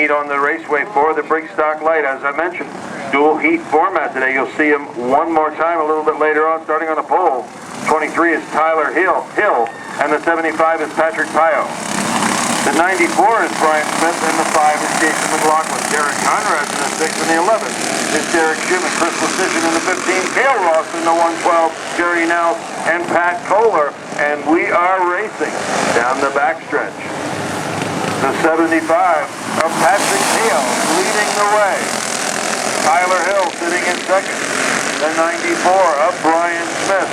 meet on the raceway for the Briggs Stock Lite. As I mentioned, dual heat format today. You'll see him one more time a little bit later on, starting on the pole. 23 is Tyler Hill, and the 75 is Patrick Pio. The 94 is Brian Smith, and the 5 is Jason McLaughlin. Derek Conrad in the 6, and the 11 is Derek Schumann. Chris Precision in the 15, Cale Ross in the 112, Jerry Nels, and Pat Kohler. And we are racing down the backstretch. The 75 of Patrick Pio leading the way. Tyler Hill sitting in second. The 94 of Brian Smith.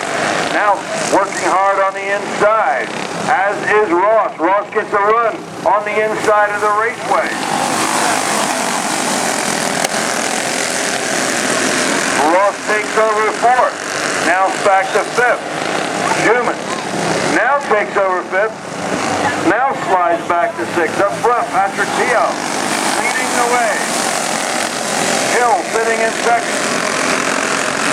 Now working hard on the inside, as is Ross. Ross gets a run on the inside of the raceway. Ross takes over fourth. Now it's back to fifth. Schumann now takes over fifth. Now slides back to sixth. Up front, Patrick Pio leading the way. Hill sitting in second.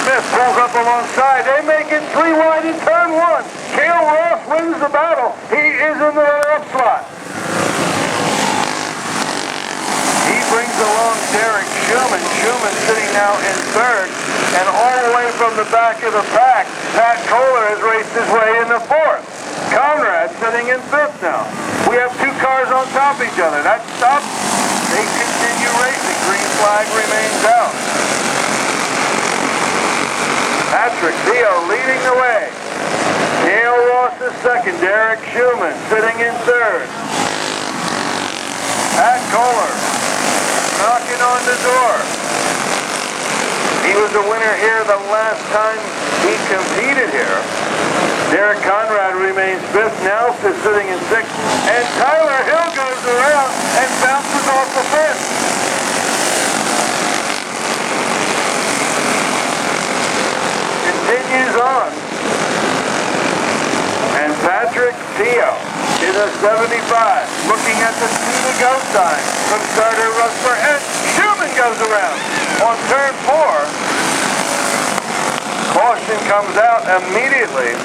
Smith pulls up alongside. They make it 3 wide in turn 1. Cale Ross wins the battle. He is in the runner-up slot. He brings along Derek Schumann. Schumann sitting now in third. And all the way from the back of the pack, Pat Kohler has raced his way in the fourth. Conrad sitting in fifth now. We have 2 cars on top of each other. That stops. They continue racing. Green flag remains out. Patrick Pio leading the way. Cale Ross is second. Derek Schumann sitting in third. Pat Kohler knocking on the door. He was a winner here the last time he competed here. Derek Conrad remains fifth. Now is sitting in sixth. And Tyler Hill goes around and bounces off the fence. Continues on. And Patrick Pio in a 75, looking at the 2 to go sign. From starter Rusper, and Schumann goes around on turn 4. Caution comes out immediately.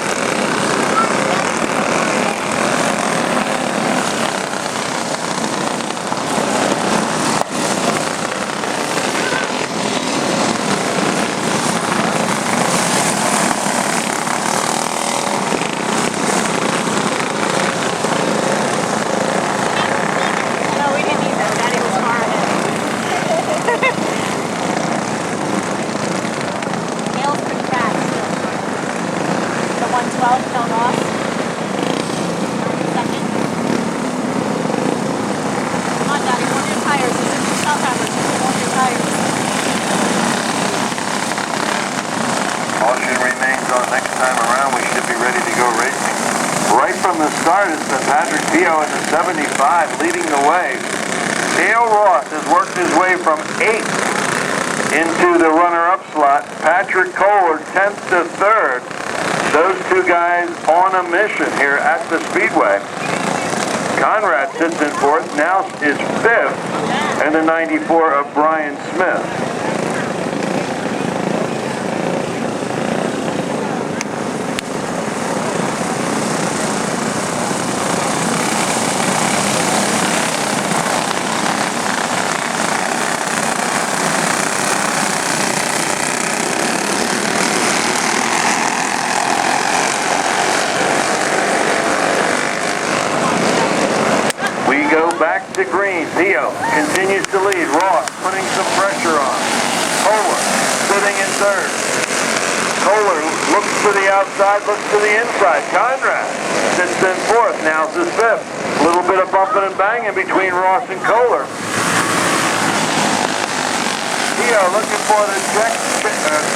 Caution remains on. Next time around, we should be ready to go racing. Right from the start, it's been Patrick Pio in the 75 leading the way. Cale Ross has worked his way from 8th into the runner-up slot. Patrick Kohler 10th to 3rd. Those 2 guys on a mission here at the Speedway. Conrad sits in 4th. Now is 5th. And the 94 of Brian Smith. Back to green. Pio continues to lead. Ross putting some pressure on. Kohler sitting in third. Kohler looks to the outside, looks to the inside. Conrad sits in fourth. Now is fifth. A little bit of bumping and banging between Ross and Kohler. Pio looking for the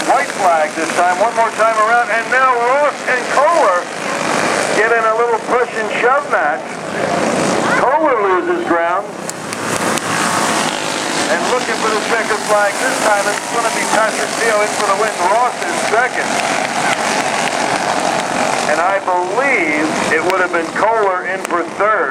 white flag this time. One more time around. And now Ross and Kohler get in a little push and shove match. Kohler loses ground, and looking for the checkered flag. This time it's going to be Patrick Pio in for the win. Ross is second. And I believe it would have been Kohler in for third.